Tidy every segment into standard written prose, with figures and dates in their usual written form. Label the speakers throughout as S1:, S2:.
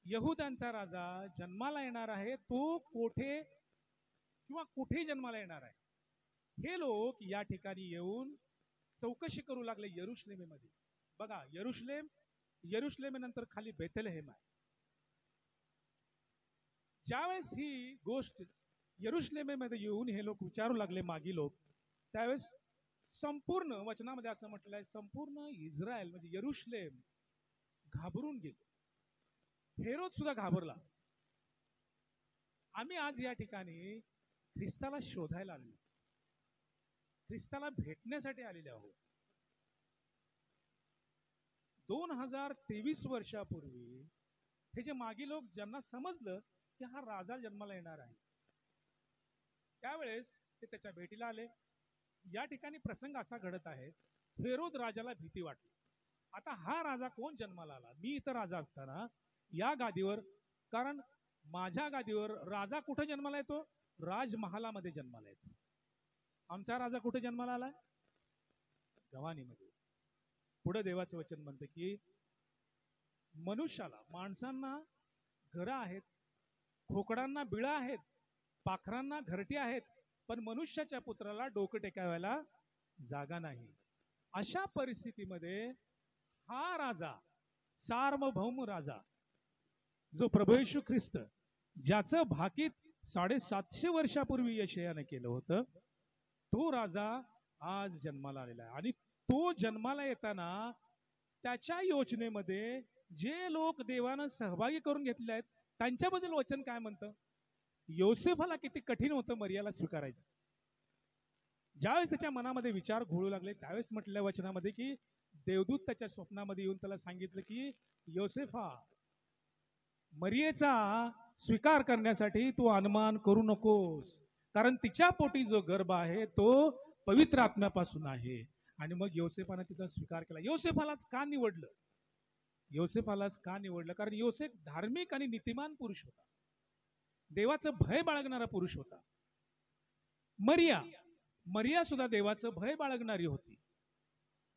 S1: यहुदांचा राजा जन्माला येणार आहे, तो कोठे किंवा कुठे जन्माला येणार आहे, हे लोक या ठिकाणी येऊन चौकशी करू लागले यरुशलेमेमध्ये. बघा, यरुशलेमेनंतर खाली बेथलेहेम आहे. ज्यावेळेस ही गोष्ट यरुशलेमेमध्ये येऊन हे लोक विचारू लागले, मागी लोक, त्यावेळेस संपूर्ण वचनामध्ये असं म्हटलंय, संपूर्ण इस्रायल म्हणजे यरुशलेम घाबरून गेले. हेरोद सुद्धा घाबरला. आम्ही आज या ठिकाणी ख्रिस्ताला शोधायला आलेलो, ख्रिस्ताला भेटण्यासाठी आलेले आहोत. 2023 वर्षापूर्वी हे जे मागी लोक, ज्यांना समजलं की हा राजा जन्माला येणार आहे, त्यावेळेस ते त्याच्या भेटीला आले. या ठिकाणी प्रसंग असा घडत आहे, हेरोद राजाला भीती वाटली. आता हा राजा कोण जन्माला आला? मी इथं राजा असताना या गादीवर, कारण माझ्या गादीवर राजा कुठे जन्माला येतो? राजमहालामध्ये जन्माला येतो. आमचा राजा कुठे जन्माला आलाय? गवानीमध्ये. पुढे देवाचे वचन म्हणते की मनुष्याला, माणसांना घरं आहेत, खोकडांना बिळं आहेत, पाखरांना घरटी आहेत, पण मनुष्याच्या पुत्राला डोकं टेकावायला जागा नाही. अशा परिस्थितीमध्ये हा राजा, सार्वभौम राजा, जो प्रभू येशू ख्रिस्त, ज्याचं भाकीत 750 वर्षापूर्वी यशायाने केलं होतं, तो राजा आज जन्माला आलेला आहे. आणि तो जन्माला येताना त्याच्या योजनेमध्ये जे लोक देवानं सहभागी करून घेतले आहेत, त्यांच्याबद्दल वचन काय म्हणतं? योसेफाला किती कठीण होतं मरियाला स्वीकारायचं. ज्यावेळेस त्याच्या मनामध्ये विचार घोळू लागले, त्यावेळेस म्हटल्या वचनामध्ये की देवदूत त्याच्या स्वप्नामध्ये येऊन त्याला सांगितलं की योसेफा, मरियेचा स्वीकार करण्यासाठी तू अनुमान करू नकोस, कारण तिच्या पोटी जो गर्भ आहे तो पवित्र आत्म्यापासून आहे. आणि मग योसेफाने तिचा स्वीकार केला. योसेफालाच का निवडलं? योसेफालाच का निवडलं? कारण योसेफ धार्मिक आणि नीतिमान पुरुष होता, देवाचं भय बाळगणारा पुरुष होता. मरिया सुद्धा देवाचं भय बाळगणारी होती,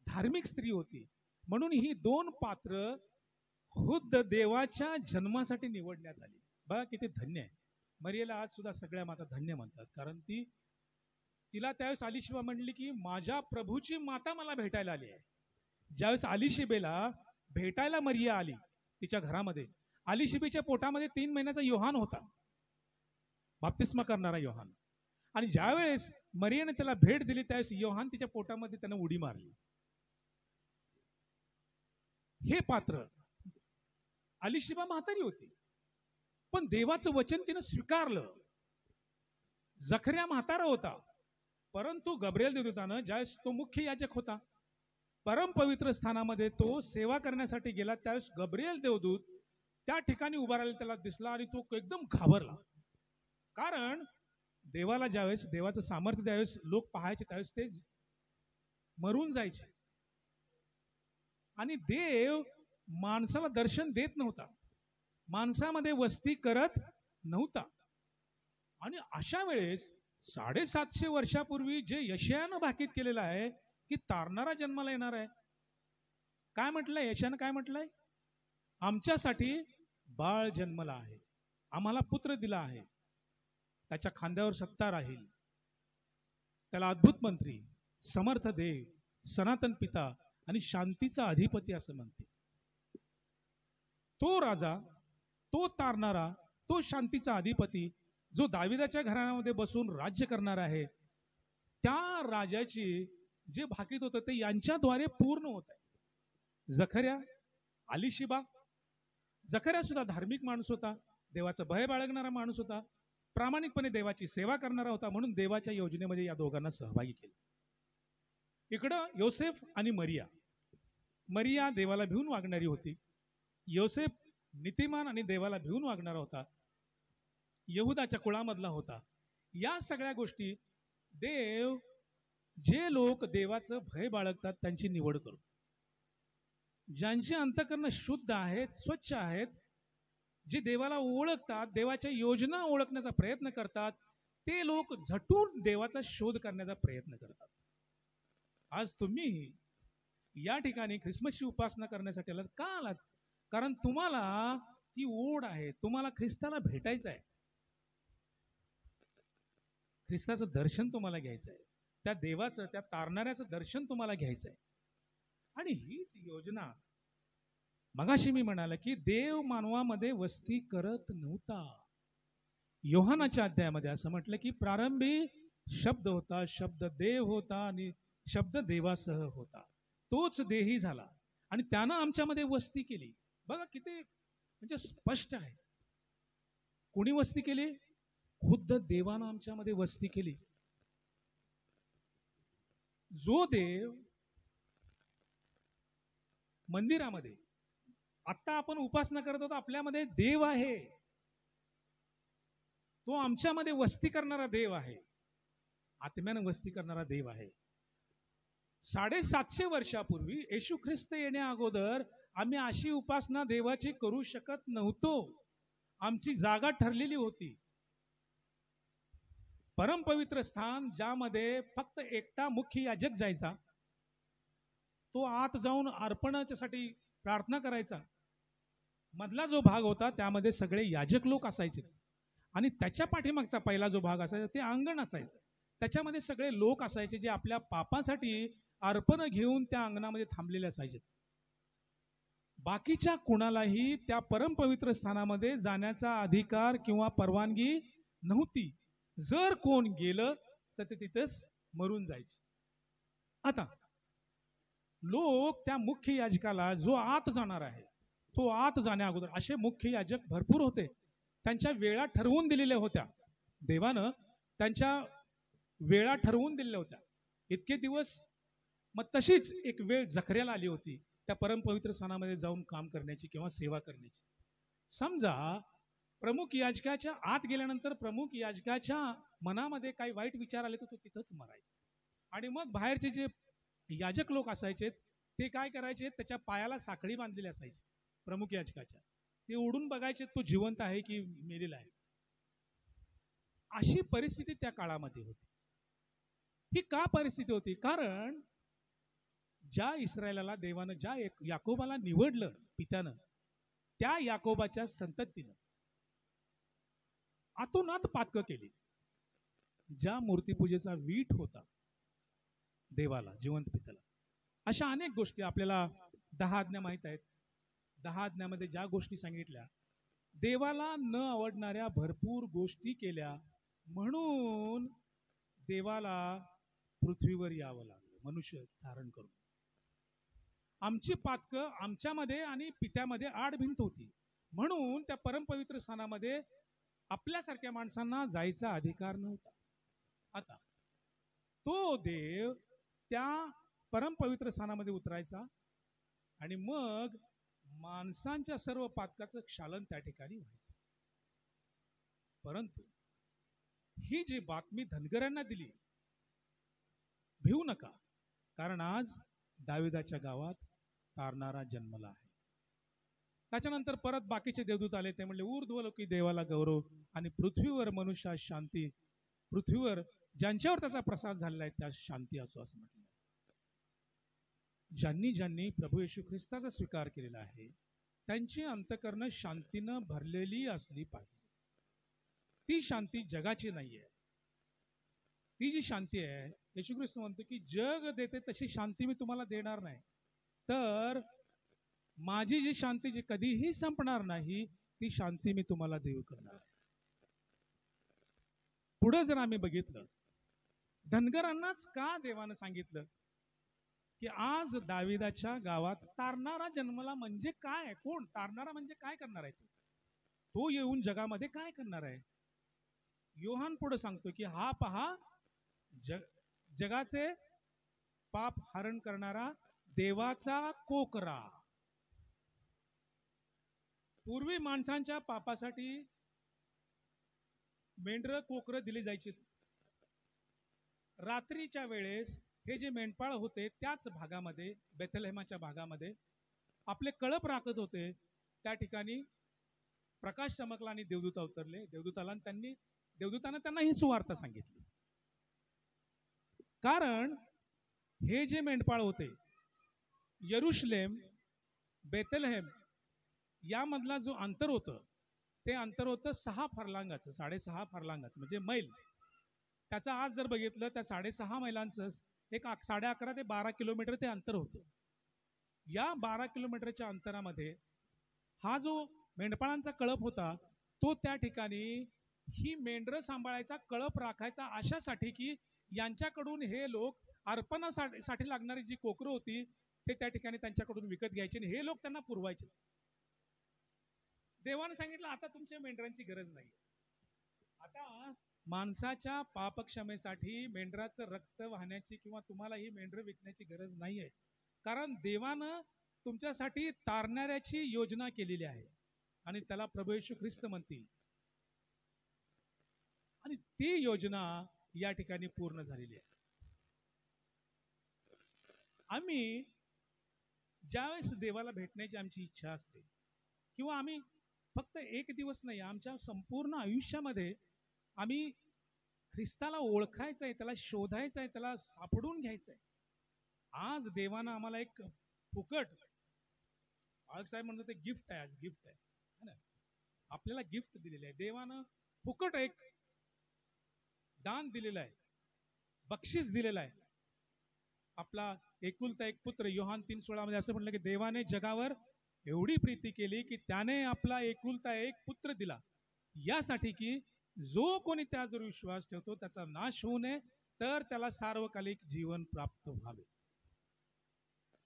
S1: धार्मिक स्त्री होती. म्हणून ही दोन पात्र खुद्द देवाच्या जन्मासाठी निवडण्यात आली. बघा किती धन्य आहे. मरियेला आज सुद्धा सगळ्या माता धन्य म्हणतात, कारण तिला त्यावेळेस अलिशिबा म्हणली की माझ्या प्रभूची माता मला भेटायला आली आहे. ज्यावेळेस अलिशिबेला भेटायला मरिया आली तिच्या घरामध्ये, अलिशिबेच्या पोटामध्ये 3 महिन्याचा योहान होता, बाप्तिस्मा करणारा योहान. आणि ज्यावेळेस मरियाने त्याला भेट दिली, त्यावेळेस योहान तिच्या पोटामध्ये त्यानं उडी मारली. हे पात्र, अलिशिबा म्हातारी होती, पण देवाचं वचन तिनं स्वीकारलं. जखर्या म्हातारा होता, परंतु गब्रिएल देवदूतानं, ज्यावेळेस तो मुख्य याजक होता, परम पवित्र स्थानामध्ये तो सेवा करण्यासाठी गेला, त्यावेळेस गब्रिएल देवदूत त्या ठिकाणी उभा राहिला, त्याला दिसला आणि तो एकदम घाबरला. कारण देवाला ज्यावेळेस देवाचं सामर्थ्य त्यावेळेस लोक पाहायचे, त्यावेळेस ते मरून जायचे. आणि देव माणसाला दर्शन देत नव्हता, माणसामध्ये वस्ती करत नव्हता. आणि अशा वेळेस 750 वर्षापूर्वी जे यशायानं भाकीत केलेलं आहे की तारणारा जन्माला येणार आहे, काय म्हटलंय यशायानं? काय म्हटलंय? आमच्यासाठी बाळ जन्मला आहे, आम्हाला पुत्र दिला आहे, त्याच्या खांद्यावर सत्ता राहील, त्याला अद्भुत मंत्री, समर्थ देव, सनातन पिता आणि शांतीचा अधिपती असं म्हणते. तो राजा, तो तारणारा, तो शांतीचा अधिपती, जो दाविदाच्या घराण्यामध्ये बसून राज्य करणार आहे, त्या राजाची जे भाकीत होतं ते यांच्याद्वारे पूर्ण होत आहे. जखर्या, अलिशिबा, जखर्या सुद्धा धार्मिक माणूस होता, देवाचं भय बाळगणारा माणूस होता, प्रामाणिकपणे देवाची सेवा करणारा होता, म्हणून देवाच्या योजनेमध्ये या दोघांना सहभागी केलं. इकडं योसेफ आणि मरिया देवाला भिवून वागणारी होती, योसेफ नीतिमान आणि देवाला भिवून वागणारा होता, यहुदाच्या कुळामधला होता. या सगळ्या गोष्टी देव, जे लोक देवाचं भय बाळगतात त्यांची निवड करू, ज्यांची अंतःकरण शुद्ध आहेत, स्वच्छ आहेत, जे देवाला ओळखतात, देवाच्या योजना ओळखण्याचा प्रयत्न करतात, ते लोक झटून देवाचा शोध करण्याचा प्रयत्न करतात. आज तुम्ही या ठिकाणी ख्रिसमसची उपासना करण्यासाठी आलात. का आलात? कारण तुम्हाला ती ओढ आहे. तुम्हाला ख्रिस्ताला भेटायचं आहे, ख्रिस्ताचं दर्शन तुम्हाला घ्यायचं आहे, त्या देवाचं, त्या तारणाऱ्याचं दर्शन तुम्हाला घ्यायचं आहे. आणि हीच योजना, मगाशी मी म्हणाल की देव मानवामध्ये वस्ती करत नव्हता. योहानाच्या अध्यायामध्ये असं म्हटलं की प्रारंभी शब्द होता, शब्द देव होता आणि शब्द देवासह होता, तोच देही झाला आणि त्यानं आमच्यामध्ये वस्ती केली. बघा किती म्हणजे स्पष्ट आहे. कोणी वस्ती केली? खुद्द देवानं आमच्यामध्ये वस्ती केली. जो देव मंदिरामध्ये आता आपण उपासना करत होतो, आपल्यामध्ये देव आहे, तो आमच्यामध्ये वस्ती करणारा देव आहे, आत्म्यानं वस्ती करणारा देव आहे. 750 वर्षापूर्वी येशू ख्रिस्त येण्या अगोदर आम्ही अशी उपासना देवाची करू शकत नव्हतो. आमची जागा ठरलेली होती. परमपवित्र स्थान, ज्यामध्ये फक्त एकटा मुख्य याजक जायचा, तो आत जाऊन अर्पणासाठी प्रार्थना करायचा. मधला जो भाग होता त्यामध्ये सगळे याजक लोक असायचे आणि त्याच्या पाठीमागचा पहिला जो भाग असायचा ते अंगण असायचं. त्याच्यामध्ये सगळे लोक असायचे जे आपल्या पापासाठी अर्पण घेऊन त्या अंगणामध्ये थांबलेले असायचे. बाकीच्या कुणालाही त्या परमपवित्र स्थानामध्ये जाण्याचा अधिकार किंवा परवानगी नव्हती. जर कोण गेलं तर ते तिथेच मरून जायचे. आता लोक त्या मुख्य याजकाला, जो आत जाणार आहे, तो आत जाण्या अगोदर, असे मुख्य याजक भरपूर होते, त्यांच्या वेळा ठरवून दिलेल्या होत्या. देवानं त्यांच्या वेळा ठरवून दिलेल्या होत्या. इतके दिवस. मग तशीच एक वेळ जखऱ्याला आली होती त्या परमपवित्र स्थानामध्ये जाऊन काम करण्याची किंवा सेवा करण्याची. समजा प्रमुख याजकाच्या आत गेल्यानंतर प्रमुख याजकाच्या मनामध्ये काही वाईट विचार आले तर तो तिथंच मरायचा. आणि मग बाहेरचे जे याजक लोक असायचे ते काय करायचे, त्याच्या पायाला साखळी बांधलेली असायची प्रमुख याजकाच्या. ते ओढून बघायचे तो जिवंत आहे की मेलेला आहे. अशी परिस्थिती त्या काळामध्ये होती. ही का परिस्थिती होती? कारण ज्या इस्रायलाला देवानं, ज्या याकोबाला निवडलं पित्यानं, त्या याकोबाच्या संततीनं आतोनात पातकं केली. ज्या मूर्तीपूजेचा वीट होता देवाला, जिवंत पित्याला, अशा अनेक गोष्टी आपल्याला 10 आज्ञा माहित आहेत. 10 आज्ञामध्ये ज्या गोष्टी सांगितल्या, देवाला न आवडणाऱ्या भरपूर गोष्टी केल्या, म्हणून देवाला पृथ्वीवर यावं लागलं मनुष्य धारण करून. आमची पातकं आमच्यामध्ये आणि पित्यामध्ये आडभिंत होती, म्हणून त्या परमपवित्र स्थानामध्ये आपल्यासारख्या माणसांना जायचा अधिकार नव्हता. आता तो देव त्या परमपवित्र स्थानामध्ये उतरायचा आणि मग माणसांच्या सर्व पातकाचं क्षालन त्या ठिकाणी व्हायचं. परंतु ही जी बातमी धनगरांना दिली, भिवू नका, कारण आज दाविदाच्या गावात तारणारा जन्मला आहे. त्याच्यानंतर परत बाकीचे देवदूत आले. ते म्हणले, ऊर्ध्वलोकी देवाला गौरव आणि पृथ्वीवर मनुष्यात शांती. पृथ्वीवर ज्यांच्यावर त्याचा प्रसाद झालेला आहे त्या शांती असो, असं म्हटलं. ज्यांनी ज्यांनी प्रभू येशू ख्रिस्ताचा स्वीकार केलेला आहे त्यांची अंतःकरणं शांतीनं भरलेली असली पाहिजे. ती शांती जगाची नाही आहे. ती जी शांती आहे, येशू ख्रिस्त म्हणतो की जग देते तशी शांती मी तुम्हाला देणार नाही, तर माझी जी शांती जी कधीही संपणार नाही ती शांती मी तुम्हाला देऊ करणार आहे. पुढे जर आम्ही बघितलं, धनगरांनाच का देवानं सांगितलं की आज दाविदाच्या गावात तारणारा जन्मला? म्हणजे काय? कोण तारणारा? म्हणजे काय करणार आहे तो येऊन जगामध्ये काय करणार आहे? योहान पुढे सांगतो की हा पहा जगाचे पाप हरण करणारा देवाचा कोकरा. पूर्वी माणसांच्या पापासाठी मेंढरं कोकरं दिली जायची. रात्रीच्या वेळेस हे जे मेंढपाळ होते त्याच भागामध्ये, बेथलेहमाच्या भागामध्ये आपले कळप राखत होते. त्या ठिकाणी प्रकाश चमकला आणि देवदूत अवतरले. देवदूतानं त्यांना ही सुवार्ता सांगितली. कारण हे जे मेंढपाळ होते, यरुशलेम, बेथलेहेम यामधला जो अंतर होतं ते अंतर होतं 6 फरलांगाचं, 6.5 फरलांगाचं म्हणजे मैल. त्याचं आज जर बघितलं त्या 6.5 मैलांचं एक 11.5 ते 12 किलोमीटर ते अंतर होतं. या 12 किलोमीटरच्या अंतरामध्ये हा जो मेंढपाळांचा कळप होता तो त्या ठिकाणी ही मेंढरं सांभाळायचा, कळप राखायचा अशासाठी की यांच्याकडून हे लोक अर्पणासाठी लागणारी जी कोकरं होती ते त्या ठिकाणी त्यांच्याकडून विकत घ्यायचे आणि हे लोक त्यांना पुरवायचे. देवाने सांगितलं आता तुमच्या मेंढरांची गरज नाही. आता माणसाच्या पापक्षमेसाठी मेंढराचं रक्त वाहण्याची किंवा तुम्हाला ही मेंढरं विकण्याची गरज नाही आहे. कारण देवानं तुमच्यासाठी तारणाऱ्याची योजना केलेली आहे आणि त्याला प्रभू येशू ख्रिस्त म्हणतील. आणि ती योजना या ठिकाणी पूर्ण झालेली आहे. आम्ही ज्यावेळेस देवाला भेटण्याची आमची इच्छा असते किंवा आम्ही फक्त एक दिवस नाही, आमच्या संपूर्ण आयुष्यामध्ये आम्ही ख्रिस्ताला ओळखायचं आहे, त्याला शोधायचं आहे, त्याला सापडून घ्यायचं आहे. आज देवानं आम्हाला एक फुकट, बाळक साहेब म्हणतो ते गिफ्ट आहे, आज गिफ्ट आहे ना, आपल्याला गिफ्ट दिलेलं आहे. देवानं फुकट एक दान दिलेलं आहे, बक्षीस दिलेलं आहे. आपला एकुलता एक पुत्र, योहान 3:16 मध्ये असं म्हटलं की देवाने जगावर एवढी प्रीती केली की त्याने आपला एकुलता एक पुत्र दिला, यासाठी की जो कोणी त्यावर विश्वास ठेवतो त्याचा नाश होऊ नये, तर त्याला सार्वकालिक जीवन प्राप्त व्हावे.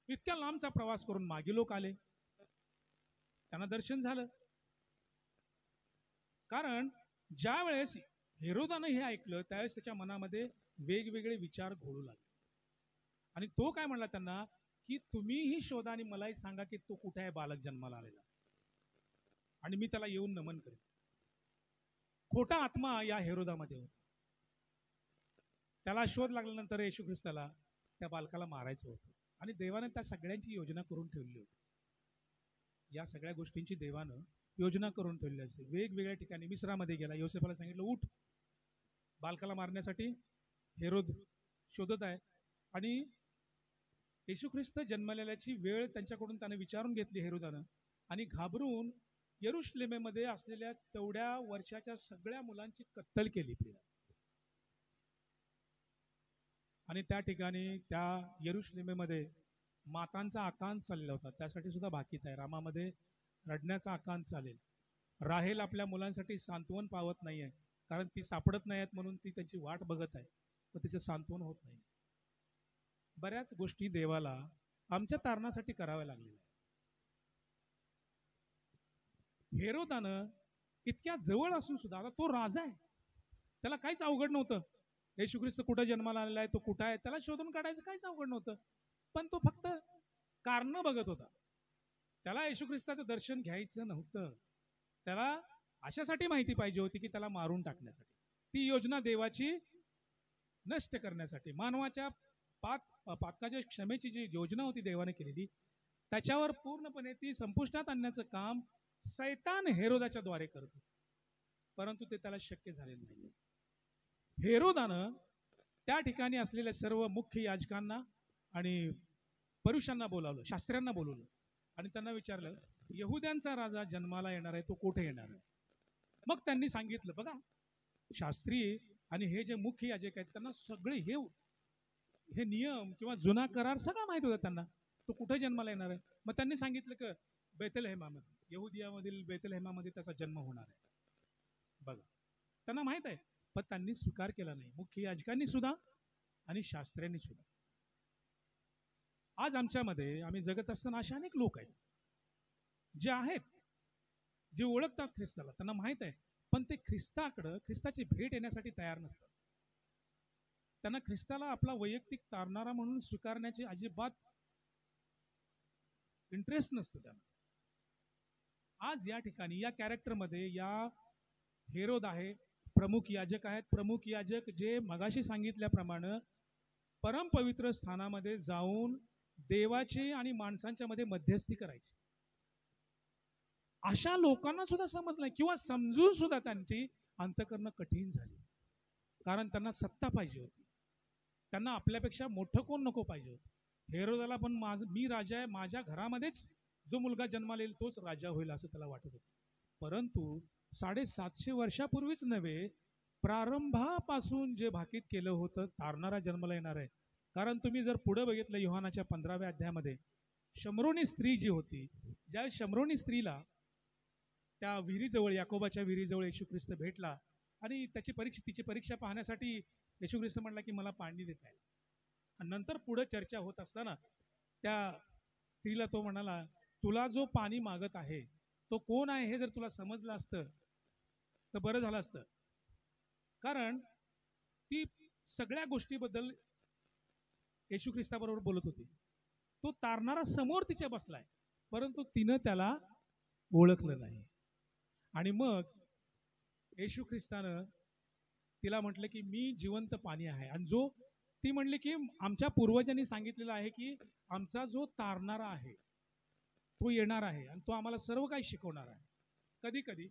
S1: इतक्या लांबचा प्रवास करून मागे लोक आले, त्यांना दर्शन झालं. कारण ज्या वेळेस हेरोदानं हे ऐकलं त्यावेळेस त्याच्या मनामध्ये वेगवेगळे विचार घोळू लागले आणि तो काय म्हणला त्यांना की तुम्हीही शोधा आणि मलाही सांगा की तो कुठे आहे बालक जन्माला आलेला, आणि मी त्याला येऊन नमन करेन. खोटा आत्मा या हेरोदामध्ये होता. त्याला शोध लागल्यानंतर येशू ख्रिस्ताला त्या बालकाला मारायचं होतं आणि देवाने त्या सगळ्यांची योजना करून ठेवली होती. या सगळ्या गोष्टींची देवानं योजना करून ठेवली असते. वेगवेगळ्या ठिकाणी मिस्रामध्ये गेला, योसेफाला सांगितलं उठ, बालकाला मारण्यासाठी हेरोद शोधत आहे. आणि येशू ख्रिस्त जन्मलेल्याची वेळ त्यांच्याकडून त्याने विचारून घेतली हेरोदानं आणि घाबरून यरुशलेमेमध्ये असलेल्या तेवढ्या वर्षाच्या सगळ्या मुलांची कत्तल केली. आणि त्या ठिकाणी त्या यरुशलेमेमध्ये मातांचा आकांत चाललेला होता, त्यासाठी सुद्धा भाकीत आहे. रामामध्ये रडण्याचा आकांत चालेल. राहेल आपल्या मुलांसाठी सांत्वन पावत नाहीये, कारण ती सापडत नाही आहेत म्हणून ती त्यांची वाट बघत आहे, पण तिचं सांत्वन होत नाही. बऱ्याच गोष्टी देवाला आमच्या तारणासाठी कराव्या लागलेल्या आहेत. हेरोदानं इतक्या जवळ असून सुद्धा, आता तो राजा आहे, त्याला काहीच अवघड नव्हतं. येशू ख्रिस्त कुठं जन्माला आलेला आहे, तो कुठं आहे, त्याला शोधून काढायचं काहीच अवघड नव्हतं. पण तो फक्त कारण बघत होता. त्याला येशू ख्रिस्ताचं दर्शन घ्यायचं नव्हतं. त्याला अशासाठी माहिती पाहिजे होती की त्याला मारून टाकण्यासाठी, ती योजना देवाची नष्ट करण्यासाठी, मानवाच्या पातकाच्या क्षमेची जी योजना होती देवाने केलेली, त्याच्यावर पूर्णपणे ती संपुष्टात आणण्याचं काम सैतान हेरोदाच्या द्वारे करत होता. परंतु ते त्याला शक्य झालेलं नाही. हेरोदानं त्या ठिकाणी असलेल्या सर्व मुख्य याजकांना आणि परुषांना बोलावलं, शास्त्र्यांना बोलवलं आणि त्यांना विचारलं यहुद्यांचा राजा जन्माला येणार आहे, तो कुठे येणार आहे. मग त्यांनी सांगितलं, बघा शास्त्री आणि हे जे मुख्य याजक आहेत त्यांना सगळे हे नियम किंवा जुना करार सगळं माहित होतं त्यांना, तो कुठे जन्माला येणार आहे. मग त्यांनी सांगितलं की बेथलहेमामध्ये, यहुदियामधील बेथलहेमामध्ये त्याचा जन्म होणार आहे. बघा त्यांना माहित आहे, पण त्यांनी स्वीकार केला नाही, मुख्य याजकांनी सुद्धा आणि शास्त्र्यांनी सुद्धा. आज आमच्यामध्ये आम्ही जगत असताना असे अनेक लोक आहेत जे आहेत, जे ओळखतात ख्रिस्ताला, त्यांना माहित आहे, पण ते ख्रिस्ताकडं ख्रिस्ताची भेट येण्यासाठी तयार नसतात. त्यांना ख्रिस्ताला आपला वैयक्तिक तारणारा म्हणून स्वीकारण्याची अजिबात इंटरेस्ट नसतो त्यांना. आज या ठिकाणी या कॅरेक्टरमध्ये या हेरोद आहे, प्रमुख याजक आहेत. प्रमुख याजक जे मगाशी सांगितल्याप्रमाणे परमपवित्र स्थानामध्ये जाऊन देवाची आणि माणसांच्या मध्ये मध्यस्थी करायची. अशा लोकांना सुद्धा समजलं किंवा समजून सुद्धा त्यांची अंतकरणं कठीण झाली, कारण त्यांना सत्ता पाहिजे होती, त्यांना आपल्यापेक्षा मोठं कोण नको पाहिजे होतं. हेरोदाला पण मी राजा आहे, माझ्या घरामध्येच जो मुलगा जन्माला येईल तोच राजा होईल असं त्याला वाटत होतं. परंतु 750 वर्षापूर्वीच नव्हे, प्रारंभापासून जे भाकीत केलं होतं, तारणारा जन्माला येणार आहे. कारण तुम्ही जर पुढे बघितलं योहानाच्या 15व्या अध्यायामध्ये, शमरोनी स्त्री जी होती, ज्या शमरोनी स्त्रीला त्या विहिरीजवळ, याकोबाच्या विहिरीजवळ येशू ख्रिस्त भेटला आणि तिची परीक्षा पाहण्यासाठी येशू ख्रिस्त म्हटला की मला पाणी देत आहे. आणि नंतर पुढे चर्चा होत असताना त्या स्त्रीला तो म्हणाला, तुला जो पाणी मागत आहे तो कोण आहे हे जर तुला समजलं असतं तर बरं झालं असतं. कारण ती सगळ्या गोष्टीबद्दल येशू ख्रिस्ताबरोबर बोलत होती. तो तारणारा समोर तिच्या बसलाय, परंतु तिनं त्याला ओळखलं नाही. आणि मग येशू ख्रिस्तानं तिला म्हटलं की मी जिवंत पाणी आहे. आणि जो ती म्हणली की आमच्या पूर्वजांनी सांगितलेलं आहे की आमचा जो तारणारा आहे तो येणार आहे आणि तो आम्हाला सर्व काही शिकवणार आहे. कधी कधी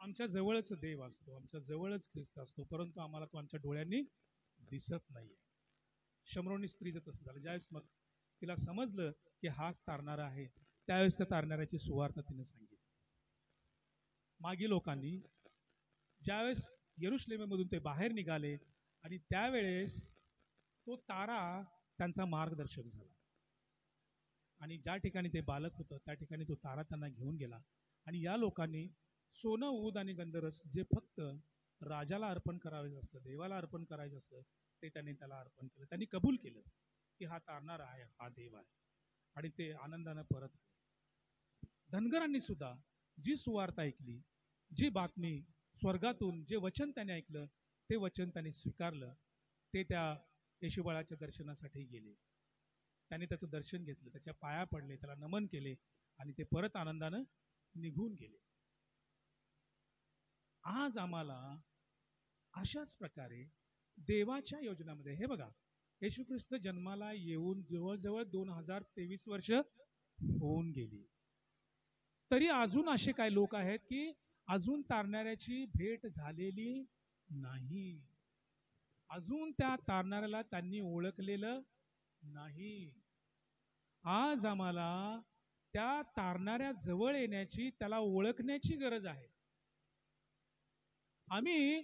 S1: आमच्या जवळच देव असतो, आमच्या जवळच ख्रिस्त असतो, परंतु आम्हाला तो आमच्या डोळ्यांनी दिसत नाहीये. शमरोनी स्त्रीचं तसं झालं. ज्यावेळेस मग तिला समजलं की हाच तारणारा आहे, त्यावेळेस त्या तारणाऱ्याची सुवार्ता तिने सांगितली. मागी लोकांनी ज्यावेळेस यरुशलेममधून ते बाहेर निघाले आणि त्यावेळेस तो तारा त्यांचा मार्गदर्शक झाला. आणि ज्या ठिकाणी ते बालक होतं त्या ठिकाणी तो तारा त्यांना घेऊन गेला. आणि या लोकांनी सोनं, ऊद आणि गंधरस जे फक्त राजाला अर्पण करायचं असतं, देवाला अर्पण करायचं असतं, ते त्यांनी त्याला अर्पण केलं. त्यांनी कबूल केलं की हा तारणारा आहे, हा देव आहे, आणि ते आनंदानं परत आले. धनगरांनी सुद्धा जी सुवार्ता ऐकली, जी बातमी स्वर्गातून, जे वचन त्याने ऐकलं ते वचन त्यांनी स्वीकारलं. ते त्या येशूबाळाच्या दर्शनासाठी गेले. त्यांनी त्याचं दर्शन घेतलं, त्याच्या पाया पडले, त्याला नमन केले आणि ते परत आनंदानं निघून गेले. आज आम्हाला अशाच प्रकारे देवाच्या योजनामध्ये, हे बघा, येशू ख्रिस्त जन्माला येऊन जवळजवळ 2023 वर्ष होऊन गेली, तरी अजून असे काही लोक आहेत की अजून तारणाऱ्याची भेट झालेली नाही. अजून त्या तारणाऱ्याला त्यांनी ओळखलेलं नाही. आज आम्हाला त्या तारणाऱ्या जवळ येण्याची, त्याला ओळखण्याची गरज आहे. आम्ही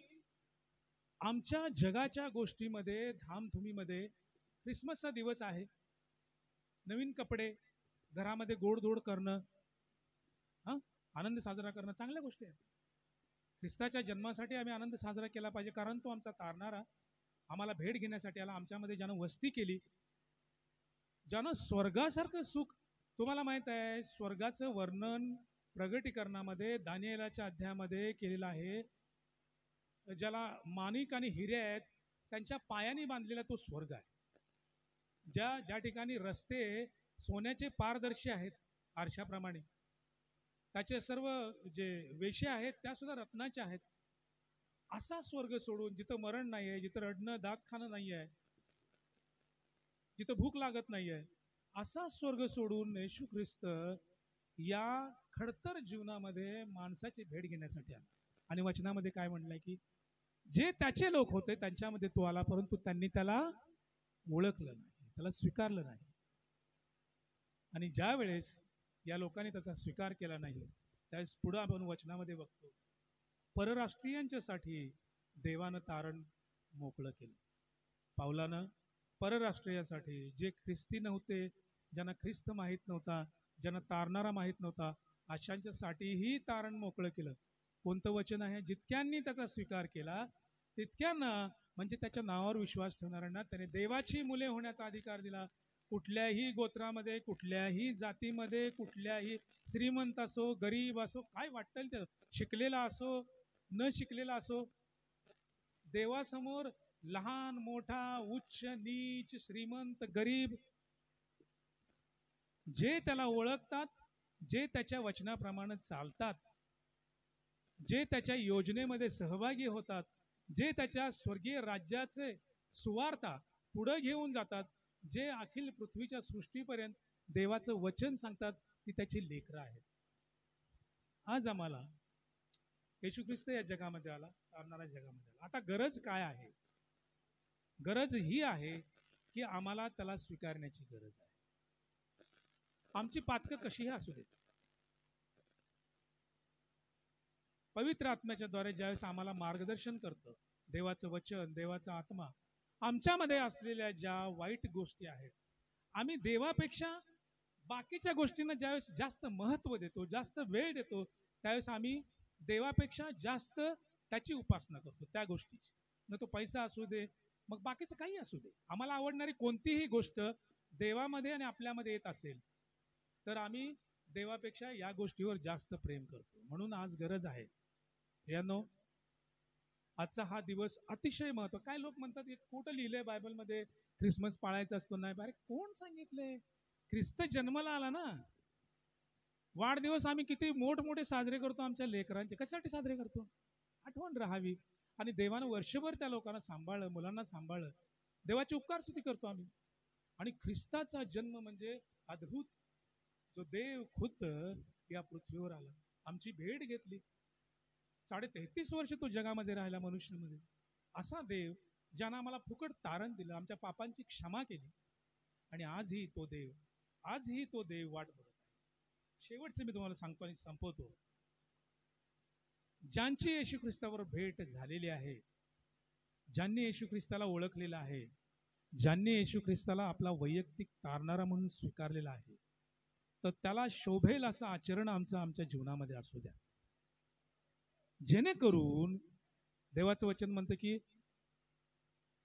S1: आमच्या जगाच्या गोष्टीमध्ये, धामधुमीमध्ये, ख्रिसमसचा दिवस आहे, नवीन कपडे, घरामध्ये गोडधोड करणं, आनंद साजरा करणं चांगल्या गोष्टी आहेत. ख्रिस्ताच्या जन्मासाठी आम्ही आनंद साजरा केला पाहिजे, कारण तो आमचा तारणारा आम्हाला भेट घेण्यासाठी आला. आमच्यामध्ये ज्यानं वस्ती केली, ज्यानं स्वर्गासारखं सुख, तुम्हाला माहित आहे स्वर्गाचं वर्णन प्रगटीकरणामध्ये दानिएलाच्या अध्यायामध्ये केलेलं आहे. ज्याला माणिक आणि हिरे आहेत त्यांच्या पायाने बांधलेला तो स्वर्ग आहे. ज्या ठिकाणी रस्ते सोन्याचे पारदर्शी आहेत आरशाप्रमाणे, त्याचे सर्व जे वेश्या आहेत त्या सुद्धा रत्नाच्या आहेत. असा स्वर्ग सोडून, जिथं मरण नाही आहे, जिथं रडणं दात खाणं नाही आहे, जिथं भूक लागत नाही आहे, असा स्वर्ग सोडून येशू ख्रिस्त या खडतर जीवनामध्ये माणसाची भेट घेण्यासाठी आला. आणि वचनामध्ये काय म्हणलंय की जे त्याचे लोक होते त्यांच्यामध्ये तो आला, परंतु त्यांनी त्याला ओळखलं नाही, त्याला स्वीकारलं नाही. आणि ज्या वेळेस या लोकांनी त्याचा स्वीकार केला नाही, त्यावेळेस पुढे आपण वचनामध्ये बघतो, परराष्ट्रीयांच्यासाठी देवानं तारण मोकळं केलं. पावलानं परराष्ट्रीयासाठी, जे ख्रिस्ती नव्हते, ज्यांना ख्रिस्त माहीत नव्हता, ज्यांना तारणारा माहीत नव्हता, अशांच्यासाठीही तारण मोकळं केलं. कोणतं वचन आहे? जितक्यांनी त्याचा स्वीकार केला तितक्यांना, म्हणजे त्याच्या नावावर विश्वास ठेवणाऱ्यांना त्याने देवाची मुले होण्याचा अधिकार दिला. कुठल्याही गोत्रामध्ये, कुठल्याही जातीमध्ये, कुठल्याही श्रीमंत असो, गरीब असो, काय वाटेल ते, शिकलेला असो, न शिकलेला असो, देवासमोर लहान मोठा, उच्च नीच, श्रीमंत गरीब, जे त्याला ओळखतात, जे त्याच्या वचनाप्रमाणे चालतात, जे त्याच्या योजनेमध्ये सहभागी होतात, जे त्याच्या स्वर्गीय राज्याचे सुवार्ता पुढे घेऊन जातात, जे अखिल पृथ्वीच्या सृष्टीपर्यंत देवाचं वचन सांगतात, ती त्याची लेकरं आहेत. आज आम्हाला येशू ख्रिस्त या जगामध्ये आला, तारणाऱ्या जगामध्ये आला. आता गरज काय आहे? गरज ही आहे की आम्हाला त्याला स्वीकारण्याची गरज आहे. आमची पातकं कशीही असू देत, पवित्र आत्म्याच्या द्वारे ज्यावेळेस आम्हाला मार्गदर्शन करतं देवाचं वचन, देवाचा आत्मा, आमच्यामध्ये असलेल्या ज्या वाईट गोष्टी आहेत, आम्ही देवापेक्षा बाकीच्या गोष्टींना ज्यावेळेस जास्त महत्व देतो, जास्त वेळ देतो, त्यावेळेस आम्ही देवापेक्षा जास्त त्याची उपासना करतो, त्या गोष्टीची. मग तो पैसा असू दे, मग बाकीचं काही असू दे, आम्हाला आवडणारी कोणतीही गोष्ट देवामध्ये आणि आपल्यामध्ये येत असेल तर आम्ही देवापेक्षा या गोष्टीवर जास्त प्रेम करतो. म्हणून आज गरज आहे यानो, आजचा हा दिवस अतिशय महत्व. काय लोक म्हणतात की कुठं लिहिलंय बायबलमध्ये ख्रिसमस पाळायचा असतो? नाही, अरे कोण सांगितलंय? ख्रिस्त जन्माला आला ना. वाढदिवस आम्ही किती मोठमोठे साजरे करतो आमच्या लेकरांचे. कशासाठी साजरे करतो? आठवण राहावी. आणि देवानं वर्षभर त्या लोकांना सांभाळलं, मुलांना सांभाळलं, देवाचे उपकार स्तुती करतो आम्ही. आणि ख्रिस्ताचा जन्म म्हणजे अद्भुत. जो देव खुद्द या पृथ्वीवर आला, आमची भेट घेतली, 33.5 वर्ष तो जगामध्ये राहिला मनुष्यामध्ये. असा देव ज्यानं आम्हाला फुकट तारण दिलं, आमच्या पापांची क्षमा केली, आणि आजही तो देव वाट बघत आहे. शेवटचं मी तुम्हाला सांगतो आणि संपवतो. ज्यांची येशू ख्रिस्तावर भेट झालेली आहे, ज्यांनी येशू ख्रिस्ताला ओळखलेलं आहे, ज्यांनी येशू ख्रिस्ताला आपला वैयक्तिक तारणारा म्हणून स्वीकारलेला आहे, तर त्याला शोभेल असं आचरण आमच्या जीवनामध्ये असू द्या, जेणेकरून देवाचं वचन म्हणतं की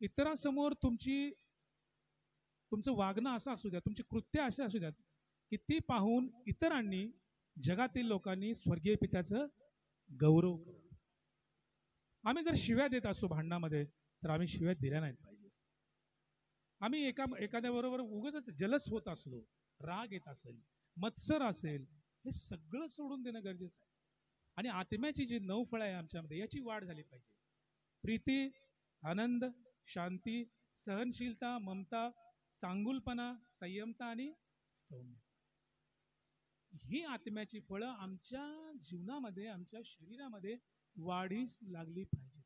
S1: इतरांसमोर तुमचं वागणं असं असू द्या, तुमची कृत्य असे असू द्यात की ती पाहून इतरांनी, जगातील लोकांनी स्वर्गीय पित्याचं गौरव करावं. आम्ही जर शिव्या देत असतो भांडणामध्ये, तर आम्ही शिव्या दिल्या नाहीत पाहिजे. आम्ही एखाद्या बरोबर उगाच जलस होत असलो, राग येत असेल, मत्सर असेल, हे सगळं सोडून देणं गरजेचं आहे. आणि आत्म्याची जी 9 फळं आहे आमच्यामध्ये, याची वाढ झाली पाहिजे. प्रीती, आनंद, शांती, सहनशीलता, ममता, चांगुलपणा, संयमता आणि सौम्य. ही आत्म्याची फळं आमच्या जीवनामध्ये, आमच्या शरीरामध्ये वाढीस लागली पाहिजे.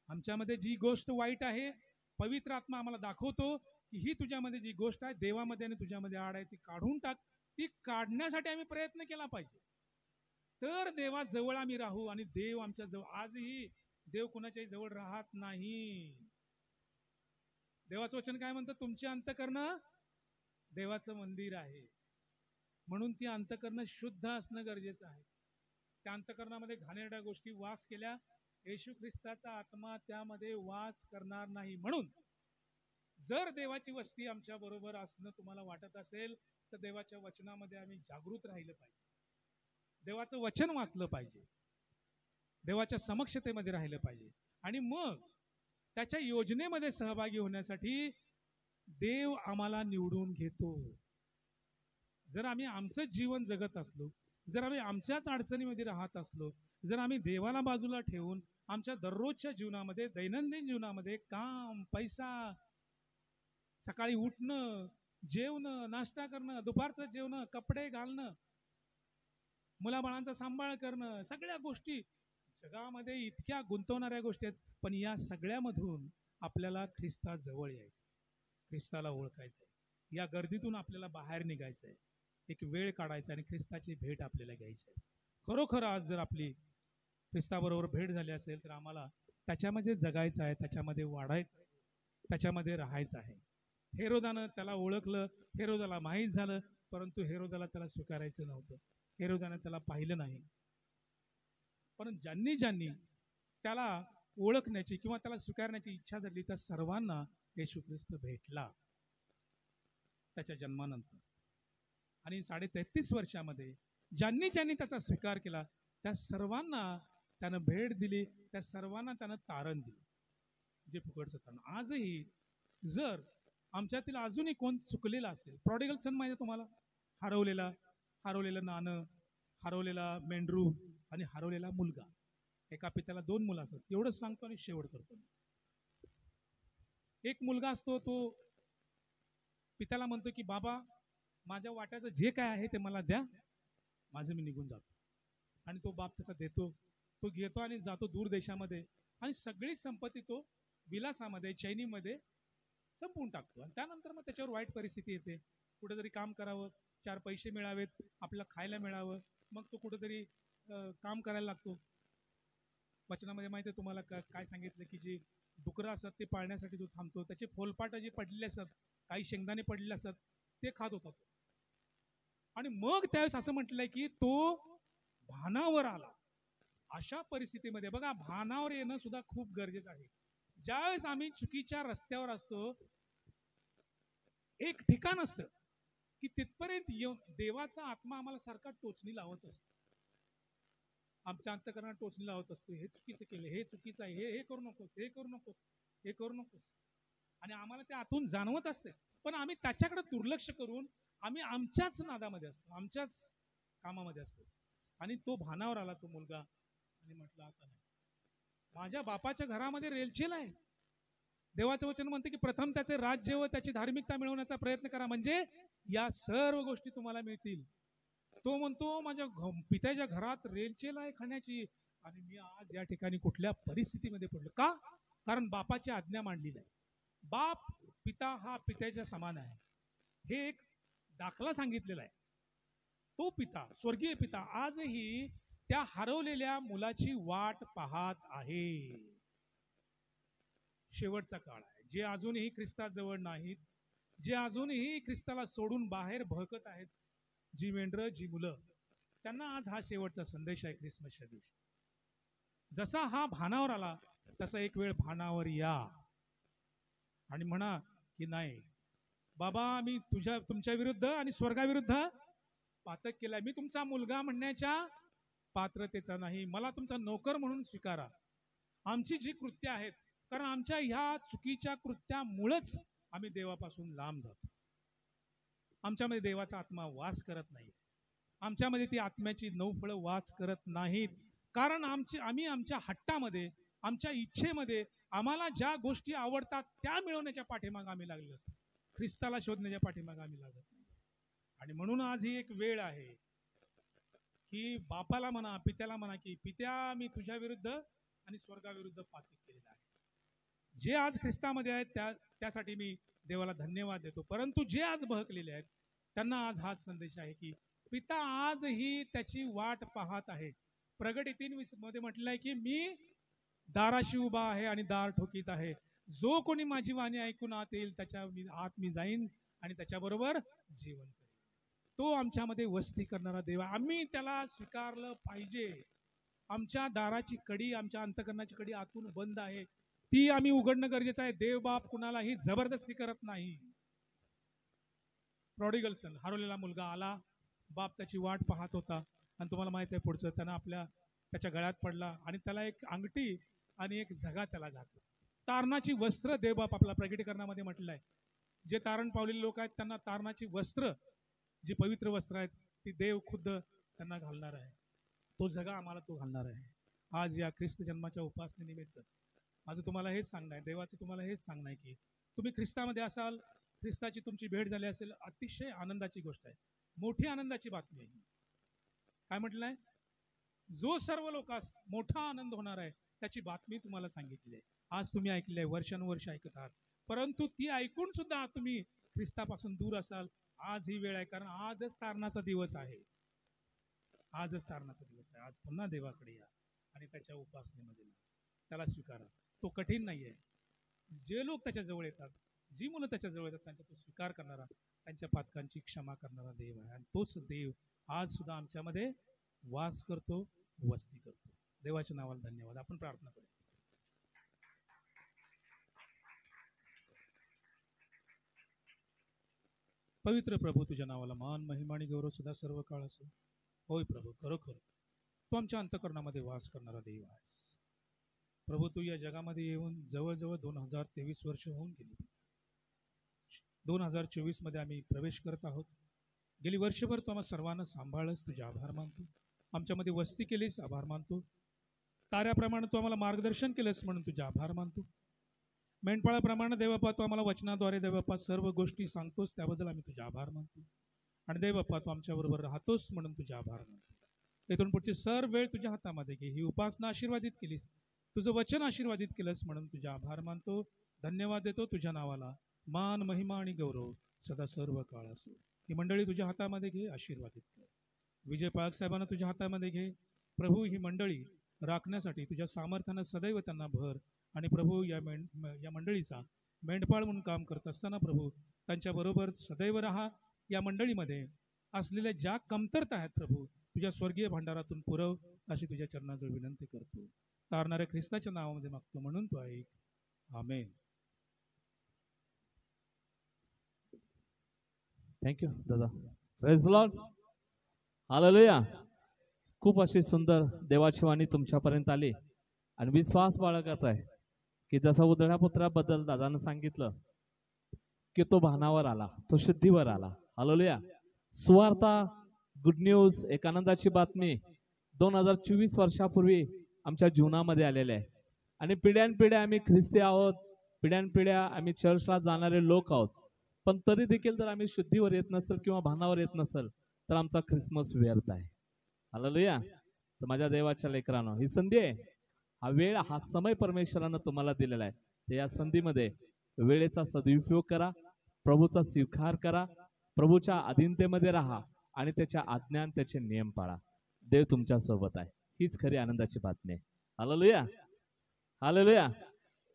S1: आमच्यामध्ये जी गोष्ट वाईट आहे, पवित्र आत्मा आम्हाला दाखवतो की ही तुझ्यामध्ये जी गोष्ट आहे, देवामध्ये आणि तुझ्यामध्ये आड आहे, ती काढून टाक. ती काढण्यासाठी आम्ही प्रयत्न केला पाहिजे, तर देवाजवळ आम्ही राहू. आणि देव आमच्या जवळ. आजही देव कुणाच्याही जवळ राहत नाही. देवाचं वचन काय म्हणतं? तुमचे अंतःकरण देवाचं मंदिर आहे. म्हणून ती अंतःकरण शुद्ध असणं गरजेचं आहे. त्या अंतःकरणामध्ये घाणेरड्या गोष्टी वास केल्या, येशू ख्रिस्ताचा आत्मा त्यामध्ये वास करणार नाही. म्हणून जर देवाची वस्ती आमच्या बरोबर असणं तुम्हाला वाटत असेल, तर देवाच्या वचनामध्ये आम्ही जागृत राहिलं पाहिजे, देवाचं वचन वाचलं पाहिजे, देवाच्या समक्षतेमध्ये राहिलं पाहिजे. आणि मग त्याच्या योजनेमध्ये सहभागी होण्यासाठी देव आम्हाला निवडून घेतो. जर आम्ही आमचं जीवन जगत असलो, जर आम्ही आमच्याच अडचणीमध्ये राहत असलो, जर आम्ही देवाला बाजूला ठेवून आमच्या दररोजच्या जीवनामध्ये, दैनंदिन जीवनामध्ये काम, पैसा, सकाळी उठणं, जेवणं, नाश्ता करणं, दुपारचं जेवणं, कपडे घालणं, मुलाबाळांचा सांभाळ करणं, सगळ्या गोष्टी जगामध्ये इतक्या गुंतवणाऱ्या गोष्टी आहेत, पण या सगळ्यामधून आपल्याला ख्रिस्ताजवळ यायचं, ख्रिस्ताला ओळखायचं आहे. या गर्दीतून आपल्याला बाहेर निघायचं आहे, एक वेळ काढायचा आणि ख्रिस्ताची भेट आपल्याला घ्यायची आहे. खरोखर आज जर आपली ख्रिस्ताबरोबर भेट झाली असेल, तर आम्हाला त्याच्यामध्ये जगायचं आहे, त्याच्यामध्ये वाढायचं आहे, त्याच्यामध्ये राहायचं आहे. हेरोदानं त्याला ओळखलं, हेरोदाला माहीत झालं, परंतु हेरोदाला त्याला स्वीकारायचं नव्हतं. हेरोदानं त्याला पाहिलं नाही. पण ज्यांनी ज्यांनी त्याला ओळखण्याची किंवा त्याला स्वीकारण्याची इच्छा धरली, त्या सर्वांना येशू ख्रिस्त भेटला त्याच्या जन्मानंतर. आणि 33.5 वर्षामध्ये ज्यांनी ज्यांनी त्याचा स्वीकार केला, त्या सर्वांना त्यानं भेट दिली, त्या सर्वांना त्यानं तारण दिलं, जे फुकटचं तारण. आजही जर आमच्यातील अजूनही कोण चुकलेला असेल, प्रॉडिगल सन माहिती तुम्हाला, हरवलेलं नाणं, हरवलेला मेंढरू आणि हरवलेला मुलगा. एका पित्याला 2 मुलं असतात. एवढंच सांगतो आणि शेवट करतो. एक मुलगा असतो, तो पित्याला म्हणतो की बाबा, माझ्या वाट्याचं जे काय आहे ते मला द्या, माझं मी निघून जातो. आणि तो बाप त्याचा देतो, तो घेतो आणि जातो दूर देशामध्ये, आणि सगळी संपत्ती तो विलासामध्ये, चैनीमध्ये संपवून टाकतो. आणि त्यानंतर मग त्याच्यावर वाईट परिस्थिती येते, कुठेतरी काम करावं, चार पैसे मिळावेत, आपल्याला खायला मिळावं, मग तो कुठेतरी काम करायला लागतो. वचनामध्ये माहिती आहे तुम्हाला काय सांगितलं की जे डुकरं असतात ते पाळण्यासाठी तो थांबतो. त्याचे फोलपाट जे पडलेले असतात, काही शेंगदाणे पडलेले असतात, ते खात होता तो. आणि मग त्यावेळेस असं म्हटलंय की तो भानावर आला. अशा परिस्थितीमध्ये बघा, भानावर येणं सुद्धा खूप गरजेचं आहे. ज्यावेळेस आम्ही चुकीच्या रस्त्यावर असतो, एक ठिकाण असतं की तिथपर्यंत येऊन देवाचा आत्मा आम्हाला सारखा टोचणी लावत असतो. आमच्या अंतःकरणात टोचणी लावत असतो, हे चुकीचं केलं, हे चुकीचं आहे, हे करू नकोस, हे करू नकोस, हे करू नकोस. आणि आम्हाला ते आतून जाणवत असते, पण आम्ही त्याच्याकडे दुर्लक्ष करून आम्ही आमच्याच नादामध्ये असतो, आमच्याच कामामध्ये असतो. आणि तो भानावर आला तो मुलगा आणि म्हटलं आता नाही, माझ्या बापाच्या घरामध्ये रेलचेल आहे. देवाचं वचन म्हणते की प्रथम त्याचे राज्य व त्याची धार्मिकता मिळवण्याचा प्रयत्न करा, म्हणजे या सर्व गोष्टी तुम्हाला मिळतील. तो म्हणतो माझ्या पित्याच्या घरात रेलचेल आहे खाण्याची, आणि मी आज या ठिकाणी कुठल्या परिस्थितीमध्ये पडलो का? कारण बापाची आज्ञा मांडली नाही. बाप पिता हा पित्याच्या समान आहे, हे एक दाखला सांगितलेला आहे. तो पिता, स्वर्गीय पिता, आजही त्या हरवलेल्या मुलाची वाट पाहत आहे. शेवटचा काळ आहे. जे अजूनही ख्रिस्ताजवळ नाहीत, जे अजूनही ख्रिस्ताला सोडून बाहेर भळकत आहेत, जी मेंढरं, जी मुलं, त्यांना आज हा शेवटचा संदेश आहे ख्रिसमसच्या दिवशी. जसा हा भानावर आला, तसा एक वेळ भानावर या आणि म्हणा की नाही बाबा, मी तुमच्या विरुद्ध आणि स्वर्गाविरुद्ध पातक केलाय. मी तुमचा मुलगा म्हणण्याच्या पात्रतेचा नाही, मला तुमचा नोकर म्हणून स्वीकारा. आमची जी कृत्य आहेत, कारण आमच्या ह्या चुकीच्या कृत्यामुळेच आम्ही देवापासून लांब जातो. आमच्यामध्ये देवाचा आत्मा वास करत नाही, आमच्यामध्ये ती आत्म्याची 9 फळं वास करत नाहीत. कारण आम्ही आमच्या हट्टामध्ये, आमच्या इच्छेमध्ये, आम्हाला ज्या गोष्टी आवडतात त्या मिळवण्याच्या पाठीमागे आम्ही लागलेलो असतो, ख्रिस्ताला शोधण्याच्या पाठीमागे आम्ही लागत नाही. आणि म्हणून आज ही एक वेळ आहे की बापाला म्हणा, पित्याला म्हणा की पित्या, मी तुझ्या विरुद्ध आणि स्वर्गाविरुद्ध पातक केलेला आहे. जे आज ख्रिस्तामध्ये आहेत त्यासाठी मी देवाला धन्यवाद देतो. परंतु जे आज बहकलेले आहेत, त्यांना आज हाच संदेश आहे की पिता आजही त्याची वाट पाहत आहे. प्रगट 3:20 मध्ये म्हटलं आहे की मी दाराशी उभा आहे आणि दार ठोकीत आहे. जो कोणी माझी वाणी ऐकून आत येईल, त्याच्या आत मी जाईन आणि त्याच्याबरोबर जेवण करेन. तो आमच्यामध्ये वस्ती करणारा देव, आम्ही त्याला स्वीकारलं पाहिजे. आमच्या दाराची कडी, आमच्या अंतःकरणाची कडी आतून बंद आहे, ती आम्ही उघडणं गरजेचं आहे. देव बाप कुणालाही जबरदस्ती करत नाही. प्रॉडिगल सन, हरवलेला मुलगा आला, बाप त्याची वाट पाहत होता, आणि तुम्हाला माहित आहे पुढचं, त्यानं त्याच्या गळ्यात पडला आणि त्याला एक अंगठी आणि एक झगा त्याला घातला. तारणाची वस्त्र देवबाप आपला प्रगटीकरणामध्ये म्हटलं आहे. जे तारण पावलेले लोक आहेत त्यांना तारणाची वस्त्र, जी पवित्र वस्त्र आहेत, ती देव खुद्द त्यांना घालणार आहे. तो झगा आम्हाला तो घालणार आहे. आज या ख्रिस्त जन्माच्या उपासनेनिमित्त माझं तुम्हाला हेच सांगणं आहे, देवाचं तुम्हाला हेच सांगणं आहे की तुम्ही ख्रिस्तामध्ये असाल, ख्रिस्ताची तुमची भेट झाली असेल, अतिशय आनंदाची गोष्ट आहे, मोठी आनंदाची बातमी आहे. काय म्हटलं आहे? जो सर्व लोकांस मोठा आनंद होणार आहे त्याची बातमी तुम्हाला सांगितली आहे. आज तुम्ही ऐकली आहे, वर्षानुवर्ष ऐकत आहात, परंतु ती ऐकून सुद्धा तुम्ही ख्रिस्तापासून दूर असाल. आज ही वेळ आहे, कारण आजच तारणाचा दिवस आहे. आजच तारणाचा दिवस आहे. आज पुन्हा देवाकडे या आणि त्याच्या उपासनेमध्ये त्याला स्वीकारा. तो कठीण नाही आहे. जे लोक त्याच्या जवळ येतात, जी मुलं त्याच्या जवळ येतात, त्यांचा तो स्वीकार करणारा, त्यांच्या पातकांची क्षमा करणारा देव आहे. आणि तोच देव आज सुद्धा आमच्यामध्ये वास करतो, वस्ती करतो. देवाच्या नावाला धन्यवाद. आपण प्रार्थना करू. पवित्र प्रभू, तुझ्या नावाला मान, महिमा आणि गौरव सदा सर्व काळ असो. होय प्रभू, खरोखर तू आमच्या अंतःकरणामध्ये वास करणारा देव आहेस. प्रभू, तू या जगामध्ये येऊन जवळजवळ 2023 वर्ष होऊन गेली. 2024 मध्ये आम्ही प्रवेश करत आहोत. गेली वर्षभर तू आम्हाला सर्वांना सांभाळस, तुझे आभार मानतो. आमच्यामध्ये वस्ती केलीस, आभार मानतो. ताऱ्याप्रमाणे तू आम्हाला मार्गदर्शन केलंस, म्हणून तुझे आभार मानतो. मेंढपाळाप्रमाणे देवबापा तू आम्हाला वचनाद्वारे देवबापा सर्व गोष्टी सांगतोस, त्याबद्दल आम्ही तुझे आभार मानतो. आणि देवबापा तू आमच्याबरोबर राहतोस, म्हणून तुझे आभार मानतो. इथून पुढची सर्व वेळ तुझ्या हातामध्ये घे. ही उपासना आशीर्वादित केलीस, तुझं वचन आशीर्वादित केलंस, म्हणून तुझे आभार मानतो. धन्यवाद देतो. तुझ्या नावाला मान, महिमा आणि गौरव सदा सर्व काळ असो. ही मंडळी तुझ्या हातामध्ये घे, आशीर्वादित कर. विजय पाळक साहेबांना तुझ्या हातामध्ये घे. प्रभू, ही मंडळी राखण्यासाठी तुझ्या सामर्थ्यानं सदैव त्यांना भर. आणि प्रभू, या मंडळीचा मेंढपाळ म्हणून काम करत असताना प्रभू त्यांच्याबरोबर सदैव राहा. या मंडळीमध्ये असलेल्या ज्या कमतरता आहेत प्रभू, तुझ्या स्वर्गीय भांडारातून पुरव, अशी तुझ्या चरणाजवळ विनंती करतो. तारणाऱ्या ख्रिस्ताच्या नावामध्ये मागतो, म्हणून तो ऐक. आमेन.
S2: थँक्यू दादा. Praise the Lord. हालेलुया. खूप अशी सुंदर देवाची वाणी तुमच्यापर्यंत आली आणि विश्वास बाळगत आहे की जसं उधळ्या पुत्राबद्दल दादानं सांगितलं की तो भानावर आला, तो शुद्धीवर आला. हालेलुया. सुवार्ता, गुड न्यूज, एक आनंदाची बातमी 2024 वर्षापूर्वी आमच्या जीवनामध्ये आलेले आहे. आणि पिढ्यानपिढ्या आम्ही ख्रिस्ती आहोत, पिढ्यानपिढ्या आम्ही चर्चला जाणारे लोक आहोत. पण तरी देखील जर आम्ही शुद्धीवर येत नसेल किंवा भानावर येत नसेल तर आमचा ख्रिसमस व्यर्थ आहे. हालेलुया. तर माझ्या देवाच्या लेकरांनो, ही संधी आहे, हा वेळ, हा समय परमेश्वरानं तुम्हाला दिलेला आहे. तर या संधीमध्ये वेळेचा सदुपयोग करा, प्रभूचा स्वीकार करा, प्रभूच्या अधीनतेमध्ये राहा आणि त्याच्या आज्ञा, त्याचे नियम पाळा. देव तुमच्या सोबत आहे. हीच खरी आनंदाची बातमी आहे. हालेलुया. हालेलुया.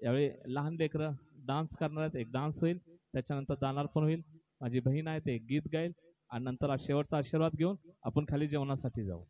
S2: यावेळी लहान लेकरं डान्स करणार आहेत. एक डान्स होईल, त्याच्यानंतर दानार पण होईल. माझी बहीण आहे, ते एक गीत गाईल आणि नंतर शेवटचा आशीर्वाद घेऊन आपण खाली जेवणासाठी जाऊ.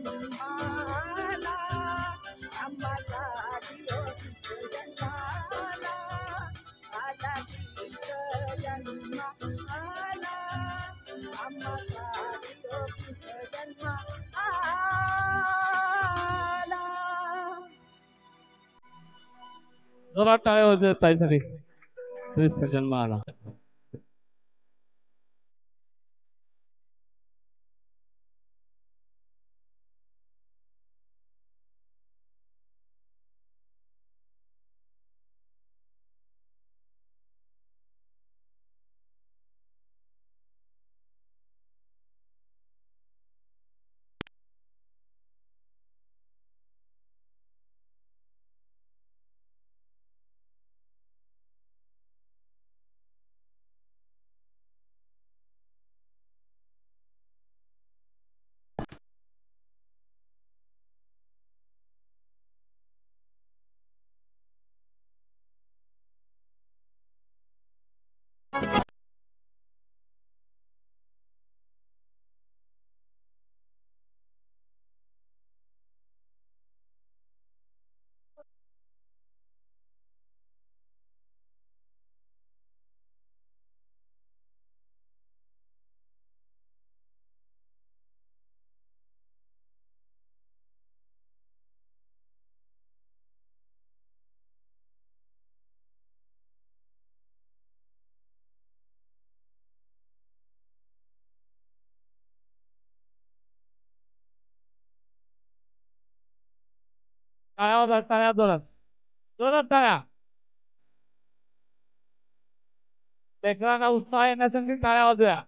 S3: जन्माला आम्हासाठी हो ख्रिस्त जन्माला आला ख्रिस्त जन्माला आम्हासाठी हो ख्रिस्त जन्माला
S2: जोरात टाळ्या वाजवा ताईसाठी. ख्रिस्त जन्म आला. टाळ्या वाजवा, टाळ्या जोरात. जोरात टाळ्या. लेकरांना उत्साह येण्यासाठी टाळ्या वाजवा.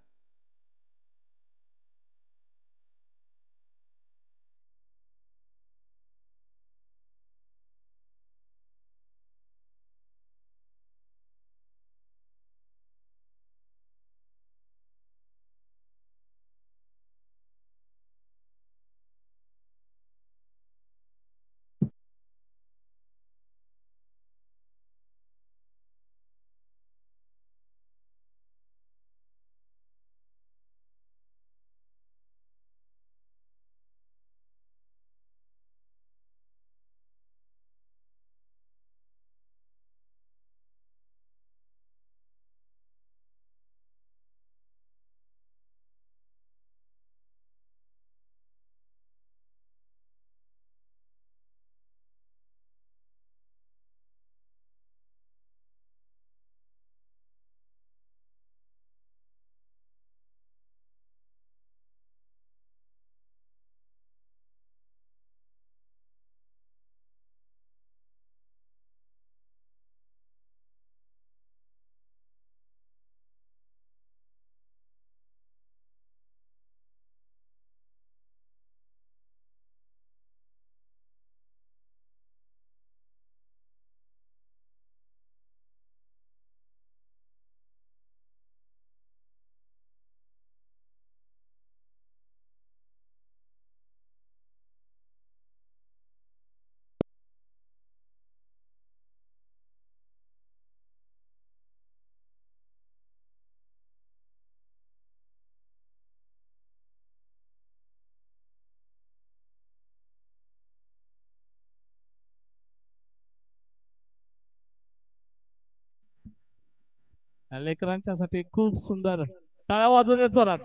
S2: लेकरांच्यासाठी खूप सुंदर टाळ्या वाजवून जोरात.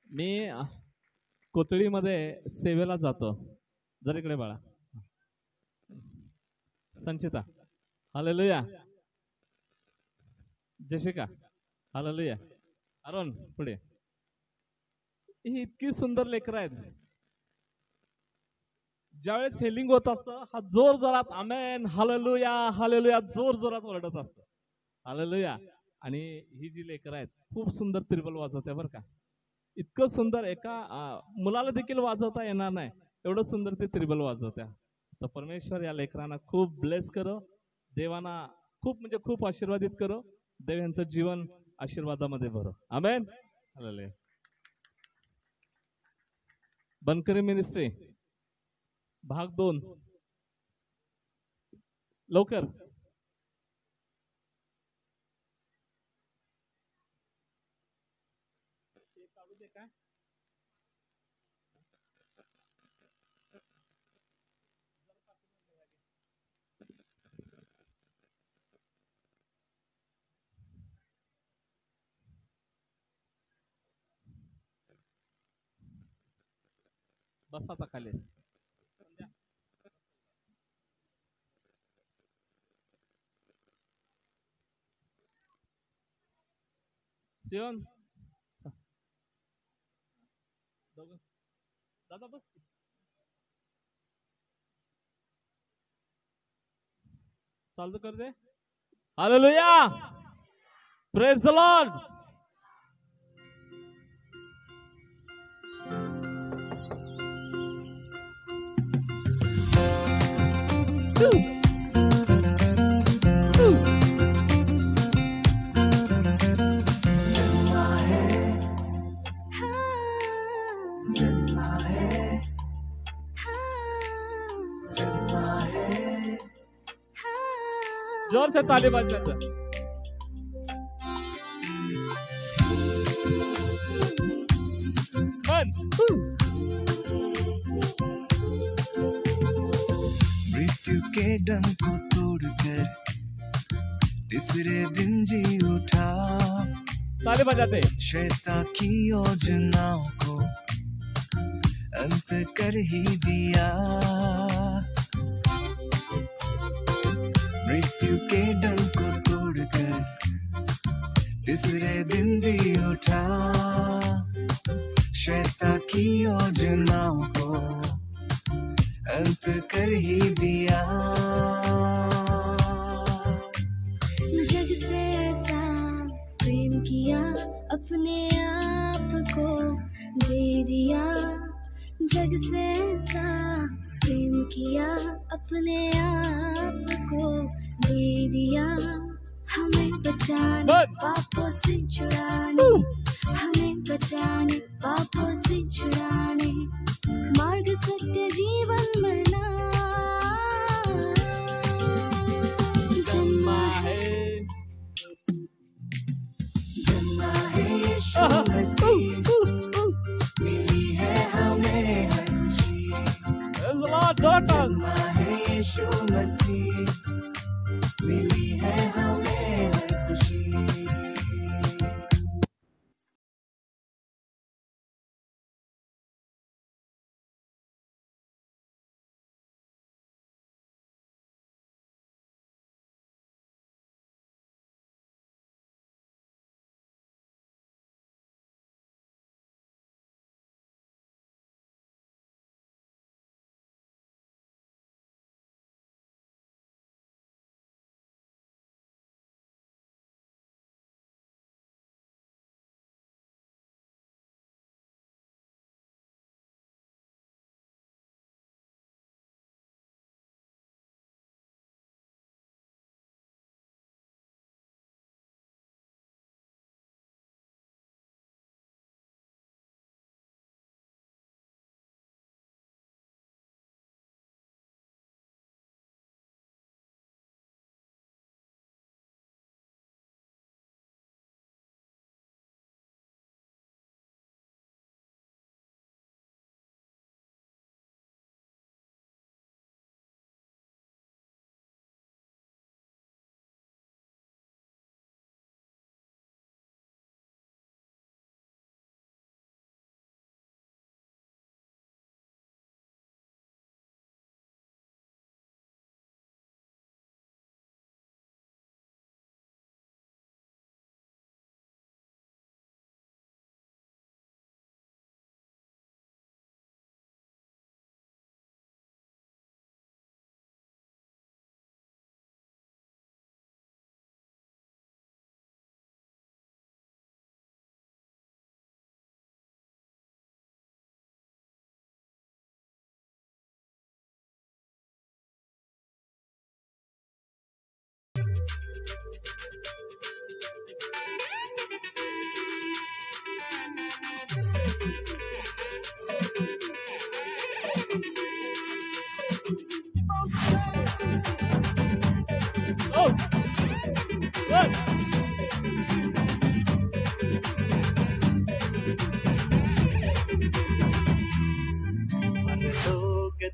S2: मी कोथळीमध्ये सेवेला जातो. जर इकडे बाळा. संचिता हालेलुया. जशिका हालेलुया. अरुण पुढे. ही इतकी सुंदर लेकरं आहेत. ज्यावेळेस हेलिंग होत असतं हा जोर जोरात आमेन हालेलुया हालेलुया जोर जोरात ओरडत असतं. हालेलुया. आणि ही जी लेकरं आहेत खूप सुंदर त्रिबल वाजवते बरं का. इतकं सुंदर एका मुलाला देखील वाजवता येणार नाही एवढं सुंदर ते त्रिबल वाजवत्या. तर परमेश्वर या लेकरांना खूप ब्लेस करो. देवाना खूप म्हणजे खूप आशीर्वादित करो. देव यांचं जीवन आशीर्वादामध्ये भरो. आमेन. हालेलुया. बनकरी मिनिस्ट्री भाग 2 लवकर. बस आता खाली. सियोन दादा बस. चालू कर दे. हालेलुया. Praise the Lord. जोर से ताली बजाते.
S4: मृत्यु के डंक को तोड़कर तीसरे दिन जी उठा.
S2: ताली बजाते.
S4: शैतान की योजनाओं को अंत कर ही दिया. मृत्यु के डंक को तोड़कर तीसरे दिन जी उठा. शैतान की योजनाओं को अंत कर ही दिया.
S3: जग से ऐसा प्रेम किया, अपने आप को दे दिया. जग से ऐसा प्रेम किया, अपने आप को दे दिया. हमें बचाने पापों से छुड़ाने, हमें बचाने पापों से छुड़ाने, मार्ग सत्य जीवन बना. जन्मा है यीशु मसीह, मिली है हमें हर खुशी. जन्मा है यीशु मसीह, मिली है हमें हर खुशी.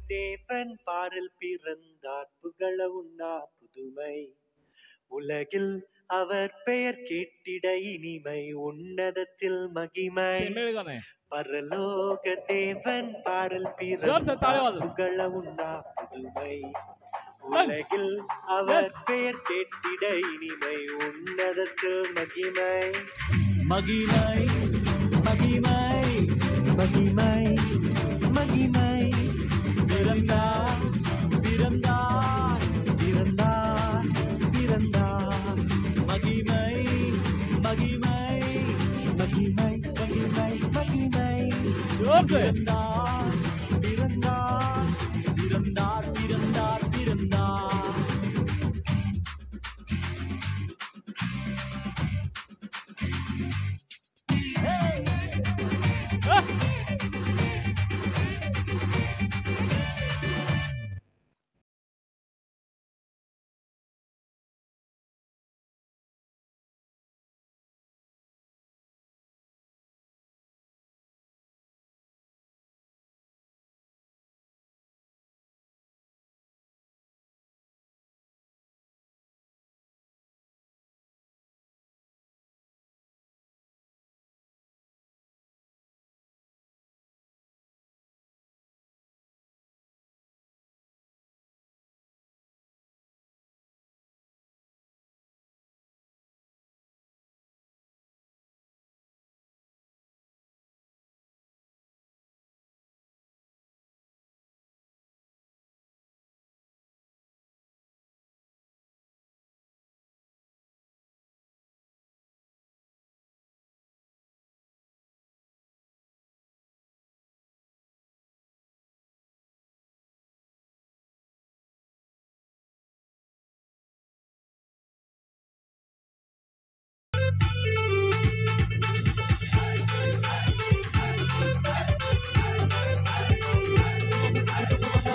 S5: தேவன் பாரில் பிறந்தார் புகழ உண்ணா புதுமை உலகில் அவர் பெயர் கேட்டிட இனிமை உன்னதத்தில் மகிமை
S2: ते मिळेल का नाही
S5: பரலோக தேவன் பாரல்
S2: जोर से ताली वाजव.
S5: புகழ உண்டா புதுமை உலகில் அவர் பெயர் கேட்டிட இனிமை உன்னதத்தில் மகிமை
S3: மகிமை மகிமை மகிமை மகிமை பிறந்தார் பிறந்தார் பிறந்தார் பிறந்தார் மகிமை மகிமை மகிமை மகிமை மகிமை
S2: जोर से
S3: பிறந்தார் பிறந்தார் பிறந்தார் பிறந்தார் பிறந்தார்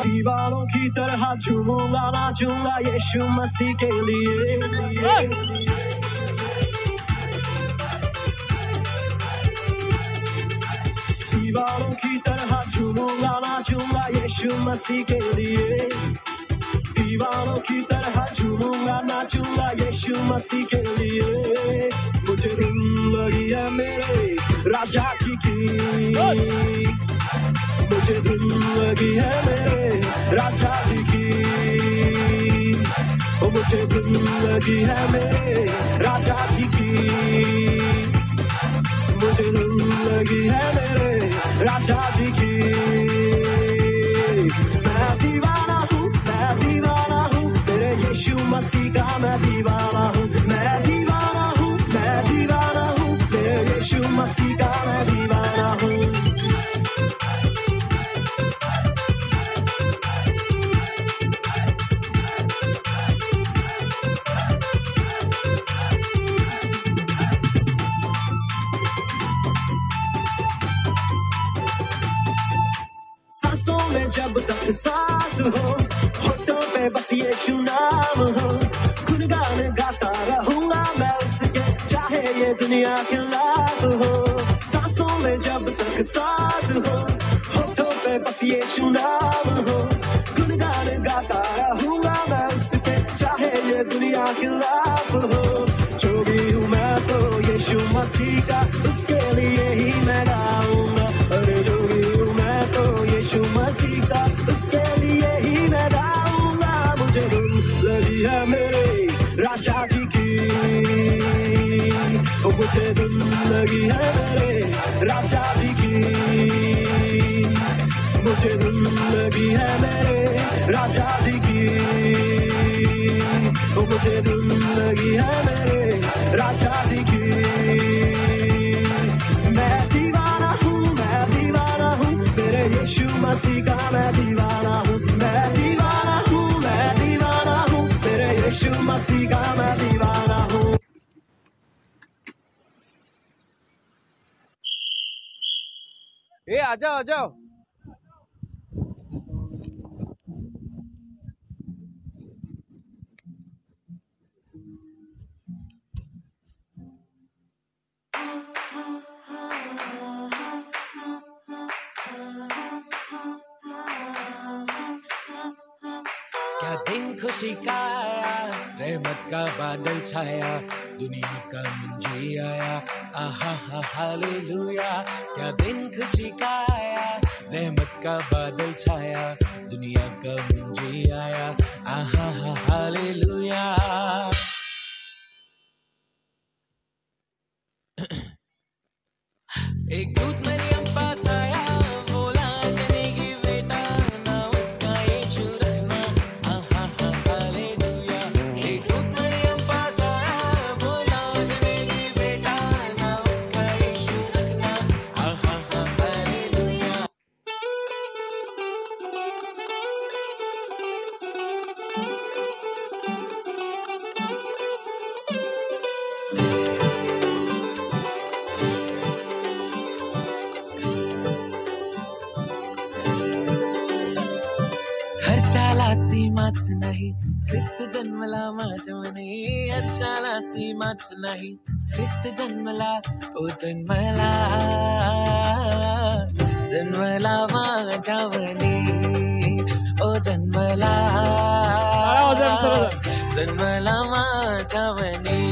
S3: दीवारों की तरह झूमूंगा नाचूंगा यीशु मसीह के लिए दीवारों की तरह झूमूंगा नाचूंगा यीशु मसीह के लिए दीवारों की तरह झूमूंगा नाचूंगा यीशु मसीह के लिए मुझे धुन लगी है मेरे राजा जी की मुझे धुन लगी है मेरे राजा जी की ओ मुझे धुन लगी है मेरे राजा जी की मुझे धुन लगी है मेरे राजा जी की मैं दीवाना हूँ तेरे यीशु मसीह का मैं दीवाना हूँ मैं दीवाना हूँ तेरे यीशु मसीह का मैं दीवाना हूँ सांसों में जब तक सांस हो होठों पे बस यीशु नाम हो गुणगान गाता रहूंगा मैं उसके चाहे ये दुनिया खिलाफ हो सांसों में जब तक सांस हो होठों पे बस यीशु नाम हो गुणगान गाता रहूंगा मैं उसके चाहे ये दुनिया खिलाफ हो जो भी हूँ मैं तो यीशु मसीह का उसके लिए ही मैं गाऊंगा अरे जो भी हूँ मैं तो यीशु मसीह का उसके लिए ही मैं गाऊंगा मुझे धुन लगी है मेरे राजा जी की ओ मुझे धुन लगी है मेरे राजा जी की मुझे धुन लगी है मेरे राजा जी की ओ मुझे धुन लगी है मेरे राजा जी की मैं दीवाना हूँ तेरे यीशु मसीह का मैं दीवाना हूँ मैं दीवाना हूँ तेरे यीशु मसीह का मैं दीवाना हूँ
S6: ए आ जाओ
S3: क्या दिन खुशी का आया रहमत का बादल छाया
S4: दुनिया का मुंजी आया, आहा हा हालेलुया, क्या दिन खुशी का आया, रहमत का बादल छाया, दुनिया का मुंजी आया, आहा हा हालेलुया। एक दूत मरियम पास आया, बोला जनेगी बेटा, ना उसका यीशु रखना, आहा हा हालेलुया। एक दूत मरियम पास आया, बोला जनेगी बेटा, ना उसका यीशु रखना, आहा हा हालेलुया। हर्षाला सीमाच नाही, ख्रिस्त जन्मला माझ्या मनी, हर्षाला सीमाच नाही, ख्रिस्त जन्मला, ओ जन्मला, जन्मला माझ्या मनी, ओ जन्मला, जन्मला माझ्या मनी,